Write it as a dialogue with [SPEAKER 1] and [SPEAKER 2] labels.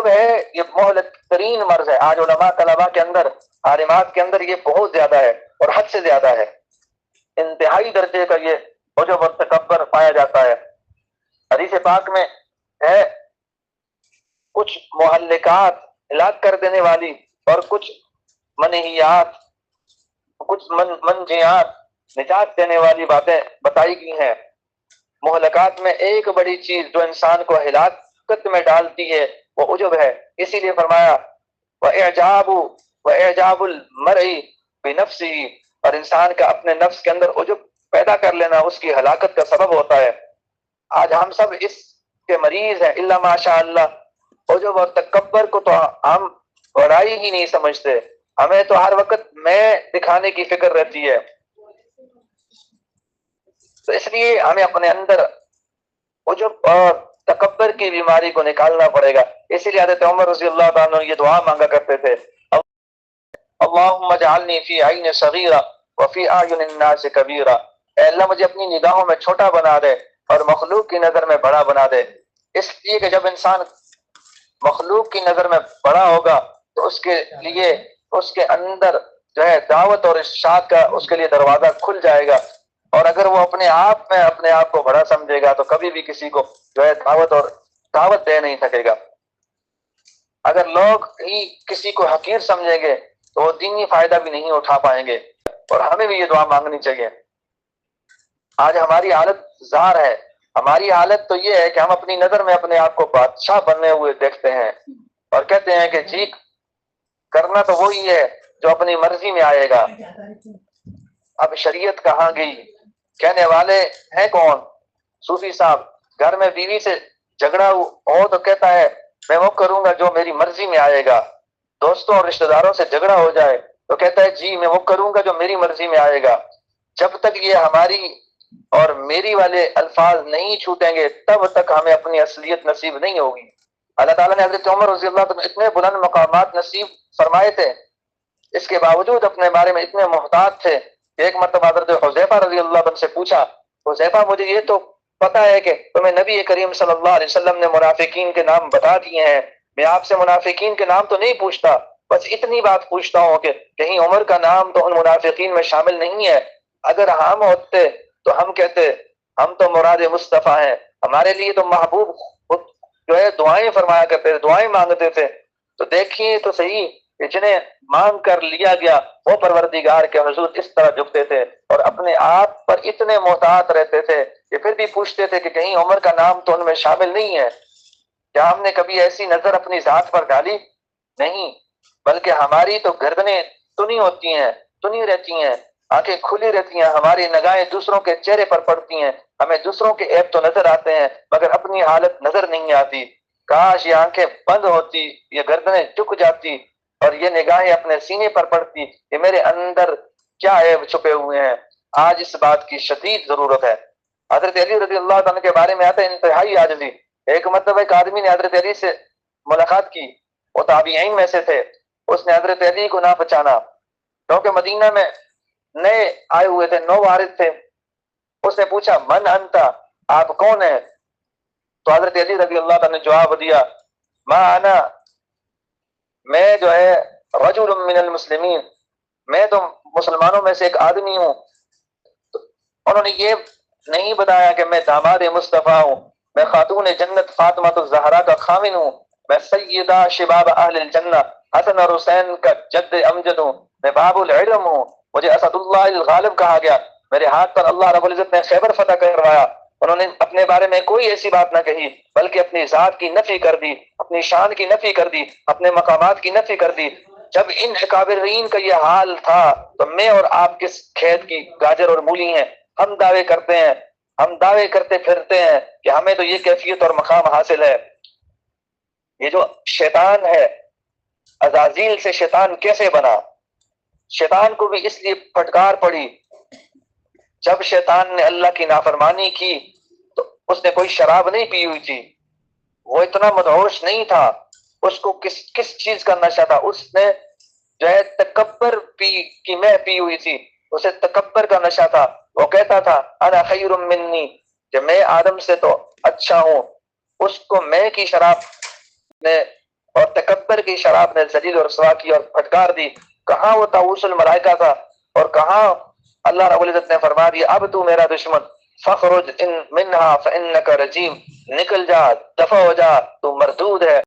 [SPEAKER 1] ہے یہ مہلک ترین مرض ہے. آج علماء طلباء کے اندر، عالمات کے اندر یہ بہت زیادہ ہے اور حد سے زیادہ ہے. انتہائی درجے کا یہ عجب اور تکبر پایا جاتا ہے. حدیث پاک میں ہے کچھ محلکات ہلاک کر دینے والی اور کچھ منہیات، کچھ منجیات نجات دینے والی باتیں بتائی گئی ہیں. مہلکات میں ایک بڑی چیز جو انسان کو ہلاکت میں ڈالتی ہے وہ عجب ہے. اسی لیے فرمایا وَإِعْجَابُ الْمَرْءِ بِنَفْسِهِ، اور انسان کا اپنے نفس کے اندر عجب پیدا کر لینا اس کی ہلاکت کا سبب ہوتا ہے. آج ہم سب اس کے مریض ہیں الا ماشاء اللہ. عجب اور تکبر کو تو ہم بڑائی ہی نہیں سمجھتے. ہمیں تو ہر وقت میں دکھانے کی فکر رہتی ہے. تو اس لیے ہمیں اپنے اندر عجب اور تکبر کی بیماری کو نکالنا پڑے گا. اسی لیے حضرت عمر رضی اللہ تعالیٰ یہ دعا مانگا کرتے تھے، اللہم اجعلنی فی عین صغیرہ وفی اعین الناس کبیرہ. اے اللہ مجھے اپنی نگاہوں میں چھوٹا بنا دے اور مخلوق کی نظر میں بڑا بنا دے. اس لیے کہ جب انسان مخلوق کی نظر میں بڑا ہوگا تو اس کے لیے اس کے اندر جو ہے دعوت اور ارشاد کا اس کے لیے دروازہ کھل جائے گا. اور اگر وہ اپنے آپ کو بڑا سمجھے گا تو کبھی بھی کسی کو جو ہے دعوت دے نہیں سکے گا. اگر لوگ ہی کسی کو حقیر سمجھیں گے تو وہ دینی فائدہ بھی نہیں اٹھا پائیں گے. اور ہمیں بھی یہ دعا مانگنی چاہیے. آج ہماری حالت زار ہے. ہماری حالت تو یہ ہے کہ ہم اپنی نظر میں اپنے آپ کو بادشاہ بننے ہوئے دیکھتے ہیں اور کہتے ہیں کہ جی کرنا تو وہی ہے جو اپنی مرضی میں آئے گا. اب شریعت کہاں گئی؟ کہنے والے ہیں کون؟ صوفی صاحب. گھر میں بیوی سے جھگڑا ہو تو کہتا ہے میں وہ کروں گا جو میری مرضی میں آئے گا. دوستوں اور رشتہ داروں سے جھگڑا ہو جائے تو کہتا ہے جی میں وہ کروں گا جو میری مرضی میں آئے گا. جب تک یہ ہماری اور میری والے الفاظ نہیں چھوٹیں گے تب تک ہمیں اپنی اصلیت نصیب نہیں ہوگی. اللہ تعالیٰ نے حضرت عمر رضی اللہ عنہ اتنے بلند مقامات نصیب فرمائے تھے، اس کے باوجود اپنے بارے میں اتنے محتاط تھے کہ ایک مرتبہ حضرت حذیفہ رضی اللہ عنہ سے پوچھا، حذیفہ مجھے یہ تو پتا ہے کہ تمہیں نبی کریم صلی اللہ علیہ وسلم نے منافقین کے نام بتا دیے ہیں، میں آپ سے منافقین کے نام تو نہیں پوچھتا، بس اتنی بات پوچھتا ہوں کہ کہیں عمر کا نام تو ان منافقین میں شامل نہیں ہے. اگر ہم ہوتے تو ہم کہتے ہم تو مراد مصطفیٰ ہیں، ہمارے لیے تو محبوب خود جو ہے دعائیں فرمایا کرتے تھے، دعائیں مانگتے تھے. تو دیکھیے تو صحیح کہ جنہیں مانگ کر لیا گیا وہ پروردگار کے حضور اس طرح جھکتے تھے اور اپنے آپ پر اتنے محتاط رہتے تھے کہ پھر بھی پوچھتے تھے کہ کہیں عمر کا نام تو ان میں شامل نہیں ہے. کیا ہم نے کبھی ایسی نظر اپنی ذات پر ڈالی؟ نہیں، بلکہ ہماری تو گردنیں تنی ہوتی ہیں، تنی رہتی ہیں، آنکھیں کھلی رہتی ہیں، ہماری نگاہیں دوسروں کے چہرے پر پڑتی ہیں، ہمیں دوسروں کے عیب تو نظر آتے ہیں مگر اپنی حالت نظر نہیں آتی. کاش یہ آنکھیں بند ہوتی، یہ گردنیں جھک جاتی اور یہ نگاہیں اپنے سینے پر پڑتی کہ میرے اندر کیا عیب چھپے ہوئے ہیں. آج اس بات کی شدید ضرورت ہے. حضرت علی رضی اللہ عنہ کے بارے میں آتا ہے انتہائی عاجزی. ایک مرتبہ ایک آدمی نے حضرت علی سے ملاقات کی، وہ تابعین میں سے تھے. اس نے حضرت علی کو نہ پہچانا کیونکہ مدینہ میں نئے آئے ہوئے تھے، نو وارث تھے. اس نے پوچھا من انتا، آپ کون ہیں؟ تو حضرت علی رضی اللہ عنہ نے جواب دیا ما انا، میں جو ہے رجل من المسلمین، میں تو مسلمانوں میں سے ایک آدمی ہوں. تو انہوں نے یہ نہیں بتایا کہ میں داماد مصطفیٰ ہوں، میں خاتون جنت فاطمہ الزہرا کا خامن ہوں، میں سیدہ شباب اہل الجنہ حسن اور حسین کا جد امجد ہوں، میں باب العلم ہوں، مجھے اسد اللہ الغالب کہا گیا، میرے ہاتھ پر اللہ رب العزت نے خیبر فتح کروایا. انہوں نے اپنے بارے میں کوئی ایسی بات نہ کہی بلکہ اپنی ذات کی نفی کر دی، اپنی شان کی نفی کر دی، اپنے مقامات کی نفی کر دی. جب ان اکابرین کا یہ حال تھا تو میں اور آپ کس کھیت کی گاجر اور مولی ہیں؟ ہم دعوے کرتے ہیں، ہم دعوے کرتے پھرتے ہیں کہ ہمیں تو یہ کیفیت اور مقام حاصل ہے. یہ جو شیطان ہے، عزازیل سے شیطان کیسے بنا؟ شیطان کو بھی اس لیے پھٹکار پڑی، جب شیطان نے اللہ کی نافرمانی کی تو اس نے کوئی شراب نہیں پی ہوئی تھی، وہ اتنا مدہوش نہیں تھا. اس کو کس چیز کا نشہ تھا؟ اس نے جو ہے تکبر کی میں پی ہوئی تھی، اسے تکبر کا نشہ تھا. وہ کہتا تھا انا خیر منی، کہ میں آدم سے تو اچھا ہوں. اس کو میں کی شراب نے اور تکبر کی شراب نے ذلیل اور رسوا کی اور پھٹکار دی. کہاں وہ طاووس الملائکہ تھا اور کہاں اللہ رب العزت نے فرما دیا اب تو میرا دشمن فخرج ان منہا فانک رجیم، نکل جا، دفع ہو جا، تو مردود ہے.